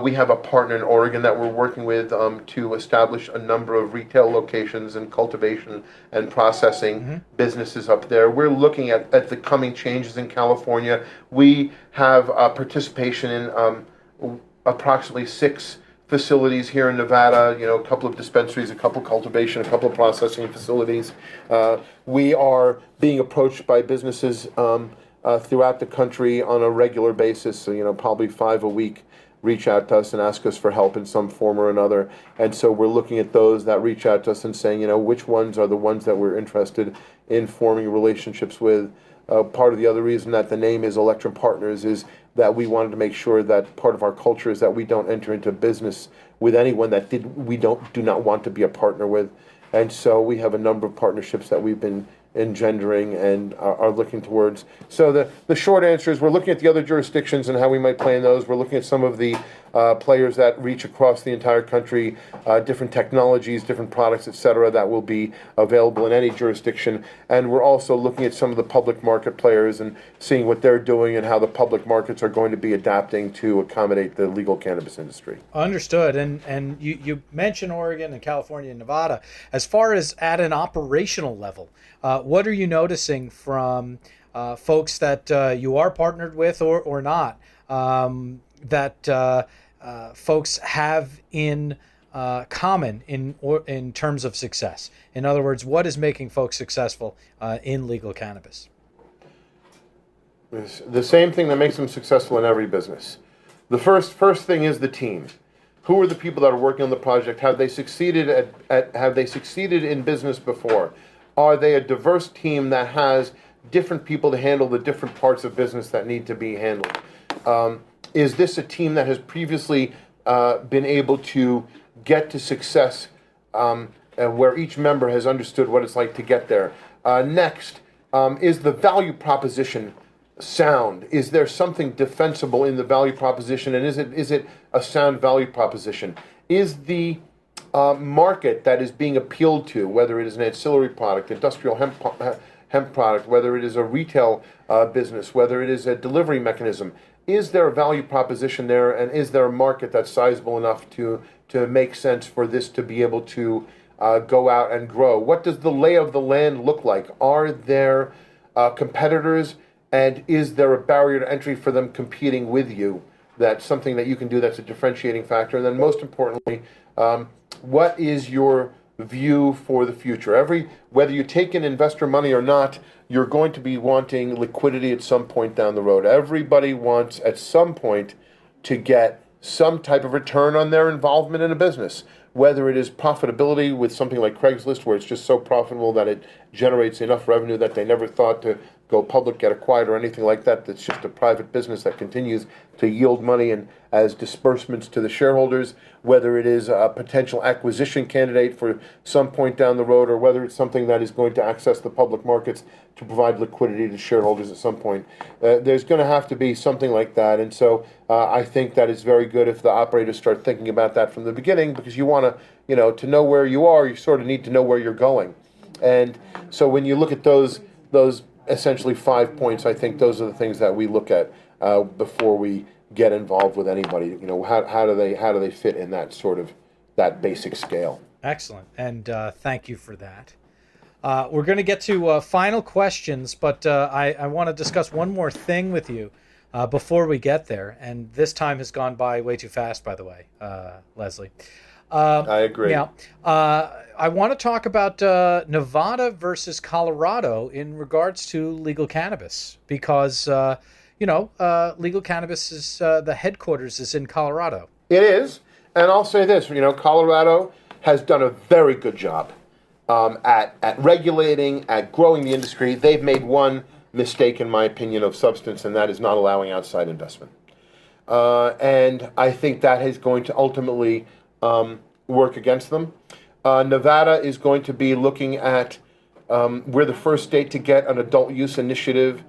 We have a partner in Oregon that we're working with to establish a number of retail locations and cultivation and processing businesses up there. We're looking at the coming changes in California. We have participation in approximately 6 facilities here in Nevada, a couple of dispensaries, a couple cultivation, a couple of processing facilities. We are being approached by businesses throughout the country on a regular basis, so, probably 5 a week. Reach out to us and ask us for help in some form or another. And so we're looking at those that reach out to us and saying, which ones are the ones that we're interested in forming relationships with. Part of the other reason that the name is Electrum Partners is that we wanted to make sure that part of our culture is that we don't enter into business with anyone that we do not want to be a partner with. And so we have a number of partnerships that we've been engendering and are looking towards. So the short answer is we're looking at the other jurisdictions and how we might play in those. We're looking at some of the players that reach across the entire country, different technologies, different products, etc., that will be available in any jurisdiction. And we're also looking at some of the public market players and seeing what they're doing and how the public markets are going to be adapting to accommodate the legal cannabis industry. Understood. And you mentioned Oregon and California and Nevada. As far as at an operational level, what are you noticing from folks that you are partnered with or not, that folks have in common in terms of success? In other words, what is making folks successful in legal cannabis? The same thing that makes them successful in every business. The first thing is the team. Who are the people that are working on the project? Have they succeeded have they succeeded in business before? Are they a diverse team that has different people to handle the different parts of business that need to be handled? Is this a team that has previously been able to get to success where each member has understood what it's like to get there? Next, is the value proposition sound? Is there something defensible in the value proposition, and is it a sound value proposition? Is the market that is being appealed to, whether it is an ancillary product, industrial hemp product, whether it is a retail business, whether it is a delivery mechanism, is there a value proposition there, and is there a market that's sizable enough to make sense for this to be able to go out and grow? What does the lay of the land look like? Are there competitors, and is there a barrier to entry for them competing with you? That's something that you can do that's a differentiating factor. And then most importantly, what is your view for the future? Whether you take in investor money or not, you're going to be wanting liquidity at some point down the road. Everybody wants at some point to get some type of return on their involvement in a business, whether it is profitability with something like Craigslist, where it's just so profitable that it generates enough revenue that they never thought to go public, get acquired, or anything like that. That's just a private business that continues to yield money and as disbursements to the shareholders, whether it is a potential acquisition candidate for some point down the road, or whether it's something that is going to access the public markets to provide liquidity to shareholders at some point. There's going to have to be something like that. And so I think that it's very good if the operators start thinking about that from the beginning, because you want to know where you are, you sort of need to know where you're going. And so when you look at those essentially 5 points, I think those are the things that we look at before we get involved with anybody. How do they fit in that basic scale? Excellent, and thank you for that. We're going to get to final questions, but I want to discuss one more thing with you before we get there. And this time has gone by way too fast, by the way, Leslie. I agree. Yeah. I want to talk about Nevada versus Colorado in regards to legal cannabis, because legal cannabis is the headquarters is in Colorado. It is, and I'll say this: Colorado has done a very good job at regulating, at growing the industry. They've made one mistake, in my opinion, of substance, and that is not allowing outside investment. And I think that is going to ultimately work against them. Nevada is going to be looking at, we're the first state to get an adult use initiative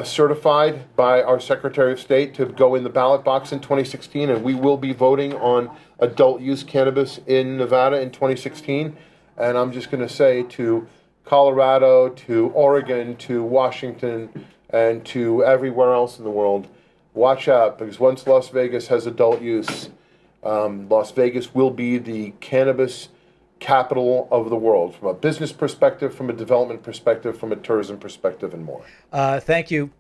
certified by our Secretary of State to go in the ballot box in 2016, and we will be voting on adult use cannabis in Nevada in 2016. And I'm just going to say to Colorado, to Oregon, to Washington, and to everywhere else in the world, watch out, because once Las Vegas has adult use, Las Vegas will be the cannabis capital of the world, from a business perspective, from a development perspective, from a tourism perspective, and more. Thank you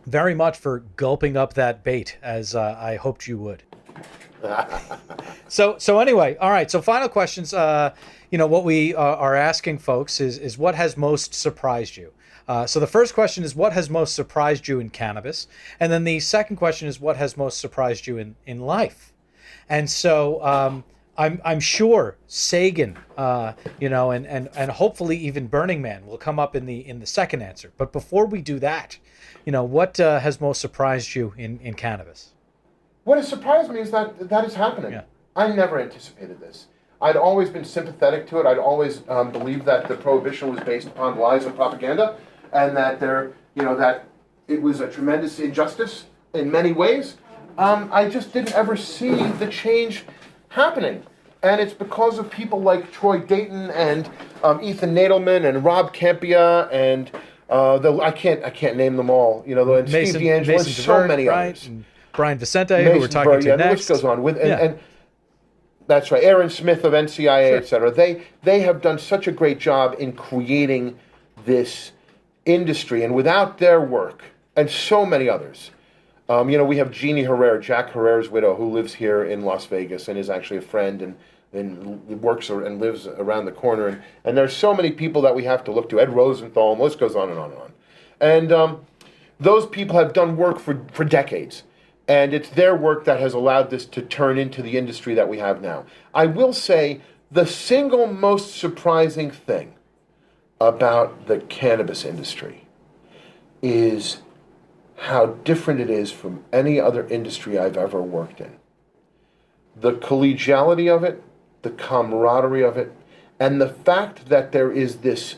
very much for gulping up that bait, as I hoped you would. So anyway, all right. So final questions. What we are asking folks is what has most surprised you? So the first question is, what has most surprised you in cannabis? And then the second question is, what has most surprised you in life? And so I'm sure Sagan, and hopefully even Burning Man will come up in the second answer. But before we do that, what has most surprised you in cannabis? What has surprised me is that is happening. Yeah. I never anticipated this. I'd always been sympathetic to it. I'd always believed that the prohibition was based upon lies and propaganda, and that that it was a tremendous injustice in many ways. I just didn't ever see the change happening, and it's because of people like Troy Dayton and Ethan Nadelman and Rob Campia and I can't name them all. And Steve D'Angelo and so many others. And Brian Vicente, who we're talking to next. The list goes on and that's right. Aaron Smith of NCIA, sure. etc. They have done such a great job in creating this industry, and without their work, and so many others. We have Jeannie Herrera, Jack Herrera's widow, who lives here in Las Vegas and is actually a friend and works and lives around the corner. And there's so many people that we have to look to. Ed Rosenthal, and the list goes on and on and on. And those people have done work for decades. And it's their work that has allowed this to turn into the industry that we have now. I will say the single most surprising thing about the cannabis industry is how different it is from any other industry I've ever worked in. The collegiality of it, the camaraderie of it, and the fact that there is this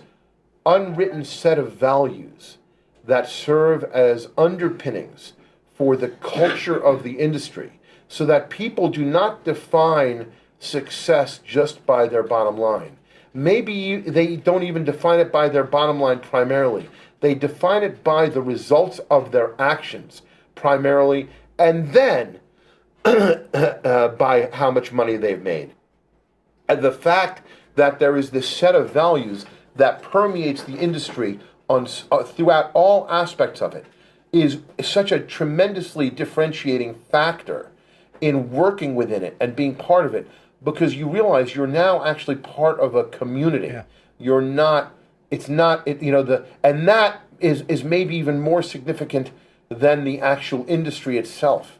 unwritten set of values that serve as underpinnings for the culture of the industry, so that people do not define success just by their bottom line. Maybe they don't even define it by their bottom line primarily. They define it by the results of their actions primarily, and then by how much money they've made. And the fact that there is this set of values that permeates the industry throughout all aspects of it is such a tremendously differentiating factor in working within it and being part of it, because you realize you're now actually part of a community. Yeah. You're not. It's not. And that is maybe even more significant than the actual industry itself.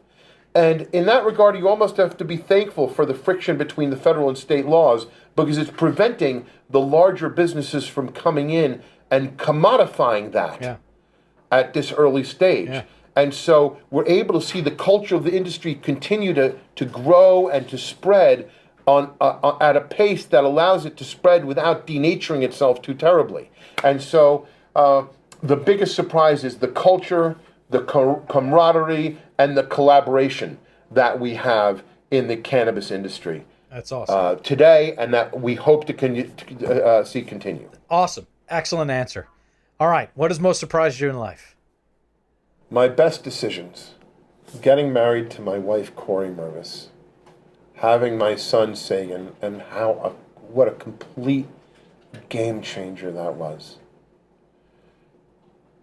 And in that regard, you almost have to be thankful for the friction between the federal and state laws, because it's preventing the larger businesses from coming in and commodifying that at this early stage. Yeah. And so we're able to see the culture of the industry continue to grow and to spread at a pace that allows it to spread without denaturing itself too terribly. And so the biggest surprise is the culture, the camaraderie, and the collaboration that we have in the cannabis industry. That's awesome. Today, and that we hope to see continue. Awesome. Excellent answer. All right. What has most surprised you in life? My best decisions. Getting married to my wife, Corey Mervis. Having my son, Sagan, and what a complete game changer that was.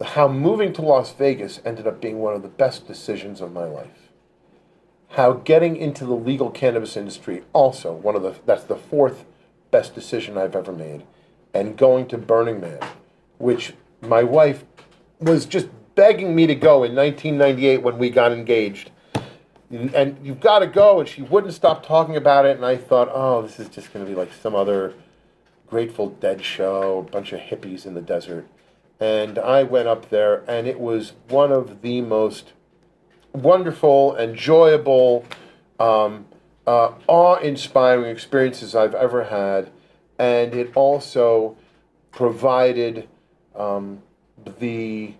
How moving to Las Vegas ended up being one of the best decisions of my life. How getting into the legal cannabis industry also that's the fourth best decision I've ever made. And going to Burning Man, which my wife was just begging me to go in 1998 when we got engaged. And you've got to go, and she wouldn't stop talking about it, and I thought, oh, this is just going to be like some other Grateful Dead show, a bunch of hippies in the desert. And I went up there, and it was one of the most wonderful, enjoyable, awe-inspiring experiences I've ever had. And it also provided the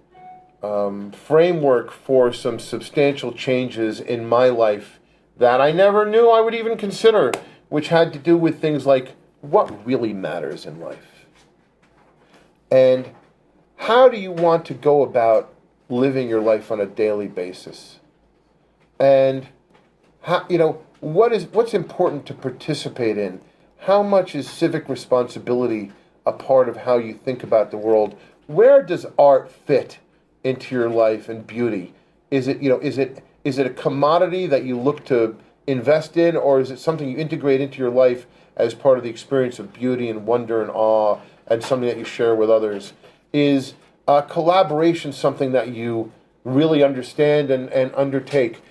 framework for some substantial changes in my life that I never knew I would even consider, which had to do with things like what really matters in life. And how do you want to go about living your life on a daily basis? And how, what's important to participate in? How much is civic responsibility a part of how you think about the world? Where does art fit into your life and beauty? Is it a commodity that you look to invest in, or is it something you integrate into your life as part of the experience of beauty and wonder and awe, and something that you share with others? Is collaboration something that you really understand and undertake?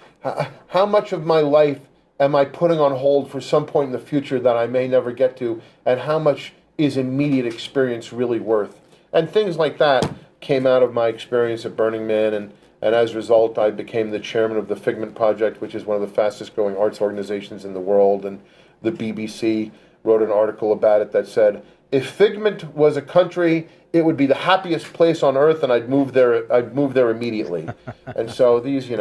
How much of my life am I putting on hold for some point in the future that I may never get to, and how much is immediate experience really worth? And things like that came out of my experience at Burning Man, and as a result, I became the chairman of the Figment Project, which is one of the fastest growing arts organizations in the world, and the BBC wrote an article about it that said, if Figment was a country, it would be the happiest place on earth, and I'd move there immediately. And so these,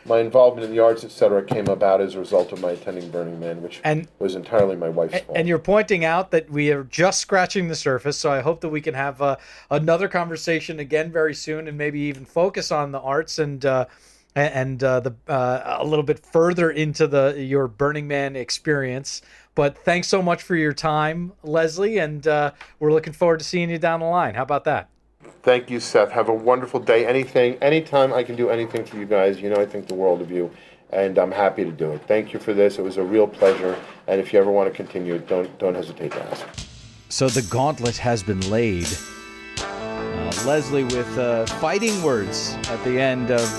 my involvement in the arts, etc., came about as a result of my attending Burning Man, which was entirely my wife's fault. And you're pointing out that we are just scratching the surface, so I hope that we can have another conversation again very soon, and maybe even focus on the arts and a little bit further into your Burning Man experience. But thanks so much for your time, Leslie, and we're looking forward to seeing you down the line. How about that? Thank you, Seth. Have a wonderful day. Anytime I can do anything for you guys, I think the world of you, and I'm happy to do it. Thank you for this. It was a real pleasure, and if you ever want to continue, don't hesitate to ask. So the gauntlet has been laid. Leslie with fighting words at the end of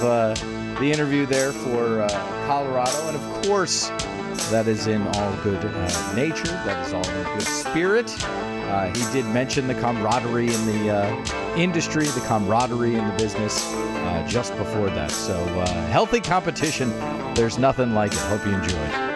the interview there for Colorado, and of course, that is in all good nature. That is all in good spirit. He did mention the camaraderie in the industry, the camaraderie in the business just before that. So healthy competition, there's nothing like it. Hope you enjoyed.